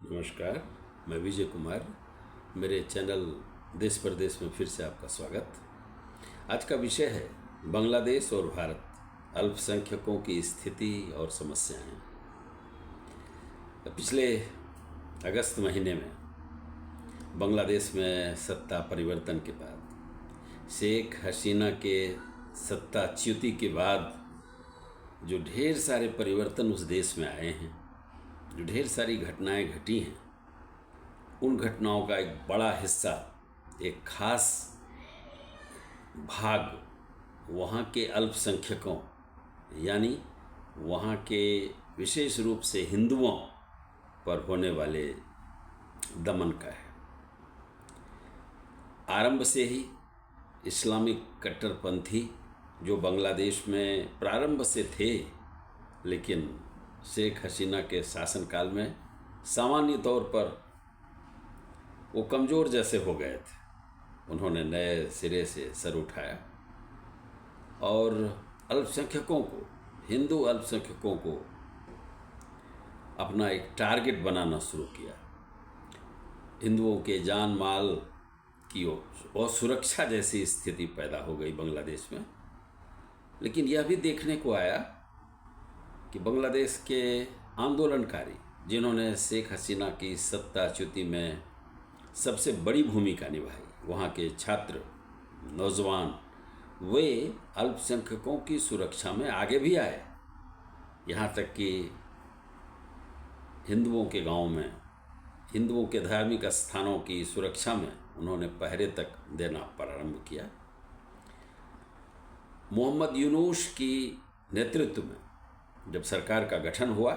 नमस्कार। मैं विजय कुमार। मेरे चैनल देश प्रदेश में फिर से आपका स्वागत। आज का विषय है बांग्लादेश और भारत, अल्पसंख्यकों की स्थिति और समस्याएं। पिछले अगस्त महीने में बांग्लादेश में सत्ता परिवर्तन के बाद, शेख हसीना के सत्ताच्युति के बाद जो ढेर सारे परिवर्तन उस देश में आए हैं, जो ढेर सारी घटनाएं घटी हैं, उन घटनाओं का एक बड़ा हिस्सा, एक खास भाग वहाँ के अल्पसंख्यकों यानी वहाँ के विशेष रूप से हिंदुओं पर होने वाले दमन का है। आरंभ से ही इस्लामिक कट्टरपंथी जो बांग्लादेश में प्रारंभ से थे, लेकिन शेख हसीना के शासनकाल में सामान्य तौर पर वो कमज़ोर जैसे हो गए थे। उन्होंने नए सिरे से सर उठाया और अल्पसंख्यकों को, हिंदू अल्पसंख्यकों को अपना एक टारगेट बनाना शुरू किया। हिंदुओं के जान माल की और सुरक्षा जैसी स्थिति पैदा हो गई बांग्लादेश में। लेकिन यह भी देखने को आया कि बांग्लादेश के आंदोलनकारी, जिन्होंने शेख हसीना की सत्ताच्युति में सबसे बड़ी भूमिका निभाई, वहाँ के छात्र, नौजवान, वे अल्पसंख्यकों की सुरक्षा में आगे भी आए। यहाँ तक कि हिंदुओं के गांव में, हिंदुओं के धार्मिक स्थानों की सुरक्षा में उन्होंने पहरे तक देना प्रारंभ किया। मोहम्मद यूनुस की नेतृत्व में जब सरकार का गठन हुआ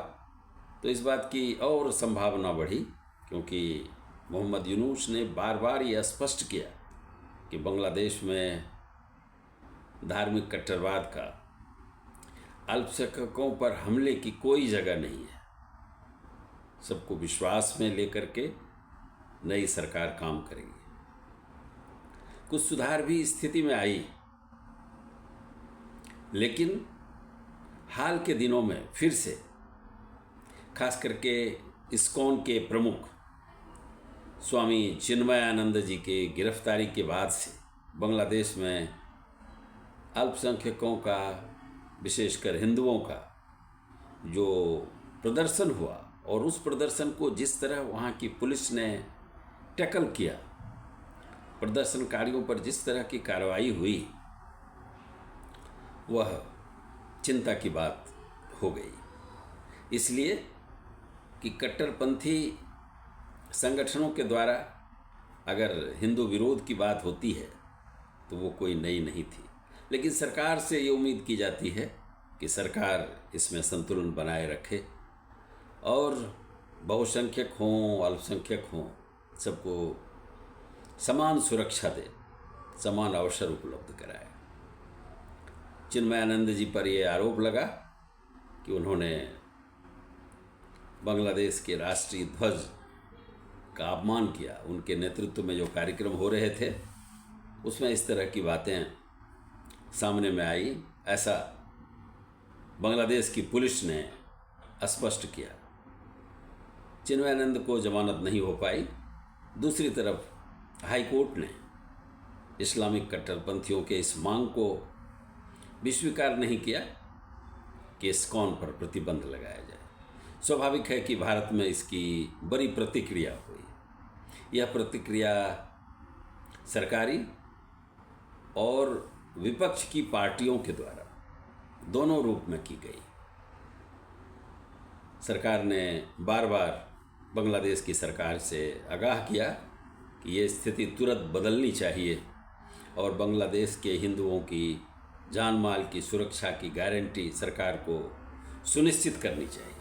तो इस बात की और संभावना बढ़ी, क्योंकि मोहम्मद यूनुस ने बार बार यह स्पष्ट किया कि बांग्लादेश में धार्मिक कट्टरवाद का, अल्पसंख्यकों पर हमले की कोई जगह नहीं है। सबको विश्वास में लेकर के नई सरकार काम करेगी। कुछ सुधार भी स्थिति में आई, लेकिन हाल के दिनों में फिर से, खास करके इस्कॉन के प्रमुख स्वामी चिन्मयानंद जी के गिरफ्तारी के बाद से बांग्लादेश में अल्पसंख्यकों का, विशेषकर हिंदुओं का जो प्रदर्शन हुआ, और उस प्रदर्शन को जिस तरह वहाँ की पुलिस ने टैकल किया, प्रदर्शनकारियों पर जिस तरह की कार्रवाई हुई, वह चिंता की बात हो गई। इसलिए कि कट्टरपंथी संगठनों के द्वारा अगर हिंदू विरोध की बात होती है तो वो कोई नई नहीं थी। लेकिन सरकार से ये उम्मीद की जाती है कि सरकार इसमें संतुलन बनाए रखे और बहुसंख्यक हों, अल्पसंख्यक हों, सबको समान सुरक्षा दे, समान अवसर उपलब्ध कराए। चिन्मयानंद जी पर यह आरोप लगा कि उन्होंने बांग्लादेश के राष्ट्रीय ध्वज का अपमान किया। उनके नेतृत्व में जो कार्यक्रम हो रहे थे उसमें इस तरह की बातें सामने में आई, ऐसा बांग्लादेश की पुलिस ने स्पष्ट किया। चिन्मयानंद को जमानत नहीं हो पाई। दूसरी तरफ हाई कोर्ट ने इस्लामिक कट्टरपंथियों के इस मांग को भी स्वीकार नहीं किया कि इस्कॉन पर प्रतिबंध लगाया जाए। स्वाभाविक है कि भारत में इसकी बड़ी प्रतिक्रिया हुई। यह प्रतिक्रिया सरकारी और विपक्ष की पार्टियों के द्वारा दोनों रूप में की गई। सरकार ने बार बार बांग्लादेश की सरकार से आगाह किया कि ये स्थिति तुरंत बदलनी चाहिए और बांग्लादेश के हिंदुओं की जान माल की सुरक्षा की गारंटी सरकार को सुनिश्चित करनी चाहिए।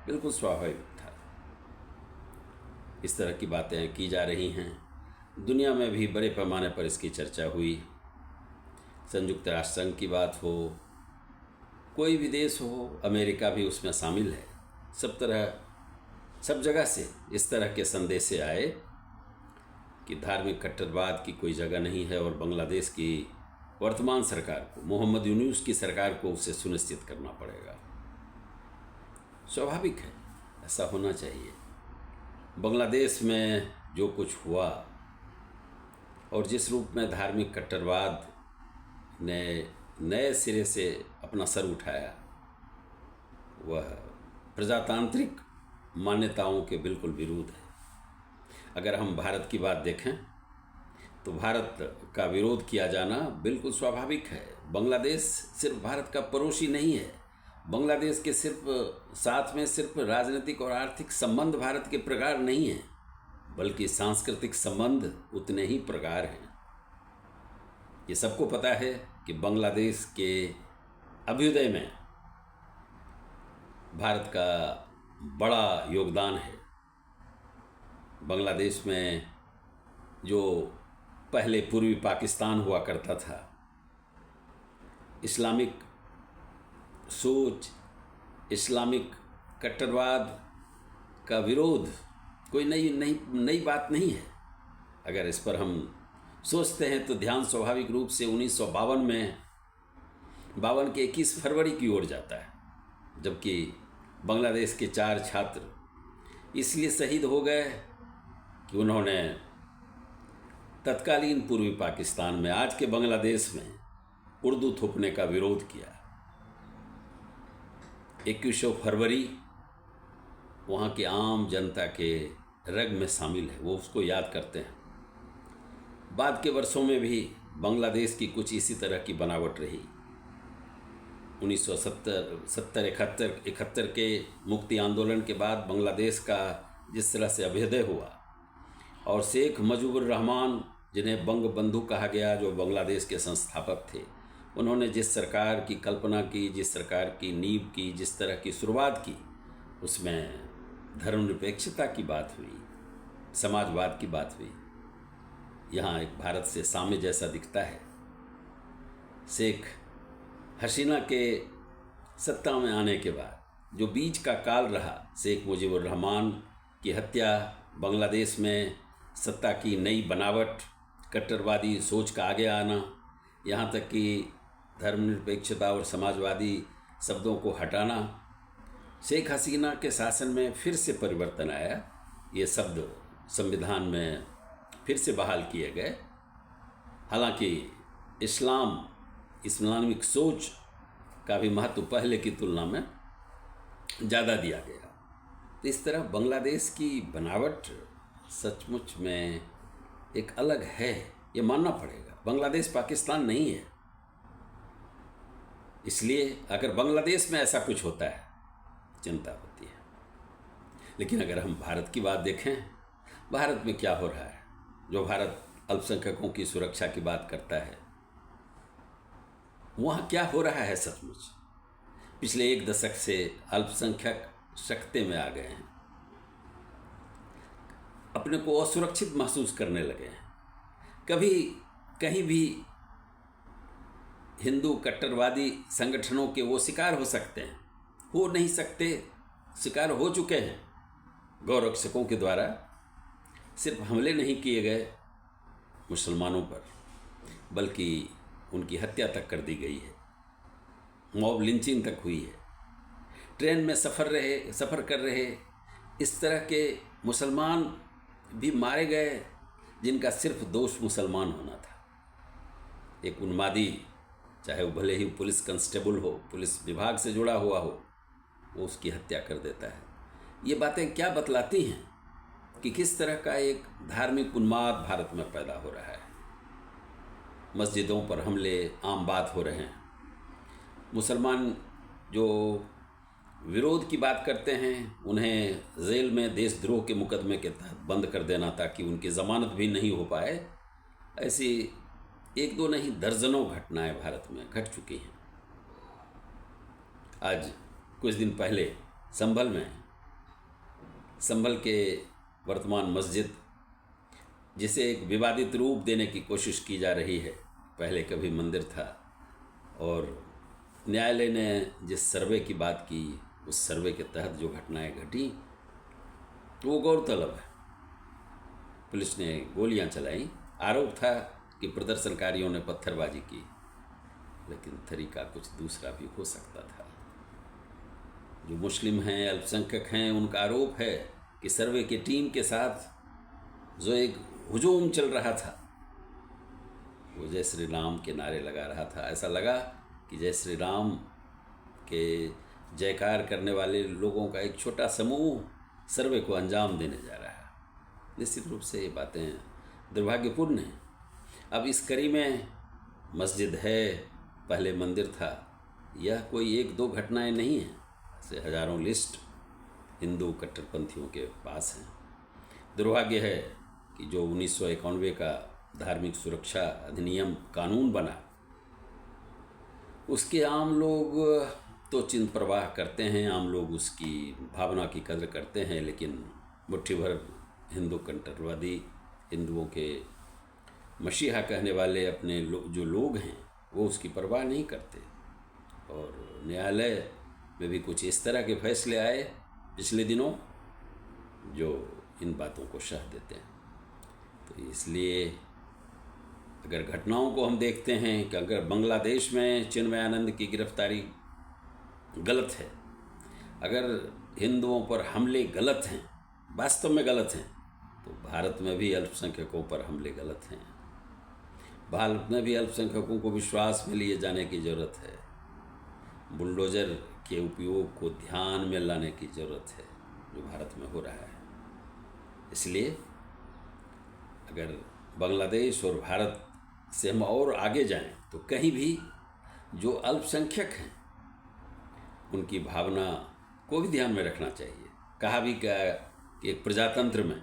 बिल्कुल स्वाभाविक था। इस तरह की बातें की जा रही हैं। दुनिया में भी बड़े पैमाने पर इसकी चर्चा हुई। संयुक्त राष्ट्र संघ की बात हो, कोई भी देश हो, अमेरिका भी उसमें शामिल है, सब जगह से इस तरह के संदेश आए कि धार्मिक कट्टरवाद की कोई जगह नहीं है और बांग्लादेश की वर्तमान सरकार को, मोहम्मद यूनुस की सरकार को उसे सुनिश्चित करना पड़ेगा। स्वाभाविक है, ऐसा होना चाहिए। बांग्लादेश में जो कुछ हुआ और जिस रूप में धार्मिक कट्टरवाद ने नए सिरे से अपना सर उठाया, वह प्रजातांत्रिक मान्यताओं के बिल्कुल विरुद्ध है। अगर हम भारत की बात देखें तो भारत का विरोध किया जाना बिल्कुल स्वाभाविक है। बांग्लादेश सिर्फ भारत का पड़ोसी नहीं है। बांग्लादेश के साथ में सिर्फ राजनीतिक और आर्थिक संबंध भारत के प्रगाढ़ नहीं हैं, बल्कि सांस्कृतिक संबंध उतने ही प्रगाढ़ हैं। ये सबको पता है कि बांग्लादेश के अभ्युदय में भारत का बड़ा योगदान है। बांग्लादेश में जो पहले पूर्वी पाकिस्तान हुआ करता था, इस्लामिक सोच, इस्लामिक कट्टरवाद का विरोध कोई नई बात नहीं है। अगर इस पर हम सोचते हैं तो ध्यान स्वाभाविक रूप से 1952 में 52 के 21 फरवरी की ओर जाता है, जबकि बांग्लादेश के 4 छात्र इसलिए शहीद हो गए कि उन्होंने तत्कालीन पूर्वी पाकिस्तान में, आज के बांग्लादेश में, उर्दू थोपने का विरोध किया। 21 फरवरी वहाँ की आम जनता के रग में शामिल है, वो उसको याद करते हैं। बाद के वर्षों में भी बांग्लादेश की कुछ इसी तरह की बनावट रही। 1971 के मुक्ति आंदोलन के बाद बांग्लादेश का जिस तरह से अभ्युदय हुआ और शेख मुजीबुर रहमान, जिन्हें बंग बंधु कहा गया, जो बांग्लादेश के संस्थापक थे, उन्होंने जिस सरकार की कल्पना की, जिस सरकार की नींव की, जिस तरह की शुरुआत की, उसमें धर्मनिरपेक्षता की बात हुई, समाजवाद की बात हुई। यहाँ एक भारत से साम्य जैसा दिखता है। शेख हसीना के सत्ता में आने के बाद जो बीच का काल रहा, शेख मुजीबुर रहमान की हत्या, बांग्लादेश में सत्ता की नई बनावट, कट्टरवादी सोच का आगे आना, यहाँ तक कि धर्मनिरपेक्षता और समाजवादी शब्दों को हटाना, शेख हसीना के शासन में फिर से परिवर्तन आया। ये शब्द संविधान में फिर से बहाल किए गए। हालांकि इस्लामिक सोच का भी महत्व पहले की तुलना में ज़्यादा दिया गया। तो इस तरह बांग्लादेश की बनावट सचमुच में एक अलग है, ये मानना पड़ेगा। बांग्लादेश पाकिस्तान नहीं है। इसलिए अगर बांग्लादेश में ऐसा कुछ होता है, चिंता होती है। लेकिन अगर हम भारत की बात देखें, भारत में क्या हो रहा है, जो भारत अल्पसंख्यकों की सुरक्षा की बात करता है, वहाँ क्या हो रहा है सचमुच। पिछले 1 दशक से अल्पसंख्यक सख्ते में आ गए हैं, अपने को असुरक्षित महसूस करने लगे हैं। कभी कहीं भी हिंदू कट्टरवादी संगठनों के वो शिकार हो सकते हैं, हो नहीं सकते, शिकार हो चुके हैं। गौरक्षकों के द्वारा सिर्फ हमले नहीं किए गए मुसलमानों पर, बल्कि उनकी हत्या तक कर दी गई है, मॉब लिंचिंग तक हुई है। ट्रेन में सफ़र कर रहे इस तरह के मुसलमान भी मारे गए, जिनका सिर्फ दोष मुसलमान होना था। एक उन्मादी, चाहे वो भले ही पुलिस कांस्टेबल हो, पुलिस विभाग से जुड़ा हुआ हो, वो उसकी हत्या कर देता है। ये बातें क्या बतलाती हैं कि किस तरह का एक धार्मिक उन्माद भारत में पैदा हो रहा है। मस्जिदों पर हमले आम बात हो रहे हैं। मुसलमान जो विरोध की बात करते हैं, उन्हें जेल में देशद्रोह के मुकदमे के तहत बंद कर देना ताकि उनकी ज़मानत भी नहीं हो पाए। ऐसी 1-2 नहीं, दर्जनों घटनाएं भारत में घट चुकी हैं। आज कुछ दिन पहले संभल के वर्तमान मस्जिद, जिसे एक विवादित रूप देने की कोशिश की जा रही है, पहले कभी मंदिर था, और न्यायालय ने जिस सर्वे की बात की, उस सर्वे के तहत जो घटनाएं घटी वो गौरतलब है। पुलिस ने गोलियां चलाई, आरोप था कि प्रदर्शनकारियों ने पत्थरबाजी की, लेकिन तरीका कुछ दूसरा भी हो सकता था। जो मुस्लिम हैं, अल्पसंख्यक हैं, उनका आरोप है कि सर्वे की टीम के साथ जो एक हुजूम चल रहा था, वो जय श्री राम के नारे लगा रहा था। ऐसा लगा कि जय श्री राम के जयकार करने वाले लोगों का एक छोटा समूह सर्वे को अंजाम देने जा रहा है। निश्चित रूप से ये बातें दुर्भाग्यपूर्ण हैं। अब इस कड़ी में मस्जिद है, पहले मंदिर था, यह कोई एक दो घटनाएं नहीं हैं, ऐसे हजारों लिस्ट हिंदू कट्टरपंथियों के पास हैं। दुर्भाग्य है कि जो 1991 का धार्मिक सुरक्षा अधिनियम कानून बना, उसके आम लोग तो चिंत प्रवाह करते हैं, आम लोग उसकी भावना की कदर करते हैं, लेकिन मुट्ठी भर हिंदू कट्टरवादी, हिंदुओं के मसीहा कहने वाले अपने जो लोग हैं वो उसकी परवाह नहीं करते। और न्यायालय में भी कुछ इस तरह के फैसले आए पिछले दिनों जो इन बातों को शह देते हैं। तो इसलिए अगर घटनाओं को हम देखते हैं कि अगर बांग्लादेश में चिन्मयानंद की गिरफ्तारी गलत है, अगर हिंदुओं पर हमले गलत हैं, वास्तव में गलत हैं, तो भारत में भी अल्पसंख्यकों पर हमले गलत हैं। भारत में भी अल्पसंख्यकों को विश्वास में लिए जाने की ज़रूरत है। बुलडोजर के उपयोग को ध्यान में लाने की ज़रूरत है जो भारत में हो रहा है। इसलिए अगर बांग्लादेश और भारत से हम और आगे जाएं तो कहीं भी जो अल्पसंख्यक हैं उनकी भावना को भी ध्यान में रखना चाहिए। कहा भी क्या कि एक प्रजातंत्र में,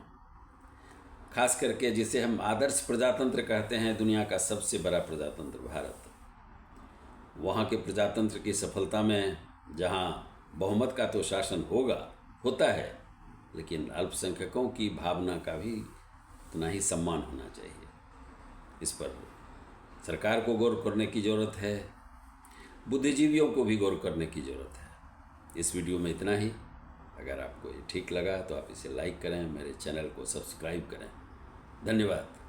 खास करके जिसे हम आदर्श प्रजातंत्र कहते हैं, दुनिया का सबसे बड़ा प्रजातंत्र भारत, वहाँ के प्रजातंत्र की सफलता में जहाँ बहुमत का तो शासन होता है, लेकिन अल्पसंख्यकों की भावना का भी उतना ही सम्मान होना चाहिए। इस पर सरकार को गौर करने की ज़रूरत है, बुद्धिजीवियों को भी गौर करने की ज़रूरत है। इस वीडियो में इतना ही। अगर आपको ये ठीक लगा तो आप इसे लाइक करें, मेरे चैनल को सब्सक्राइब करें। धन्यवाद।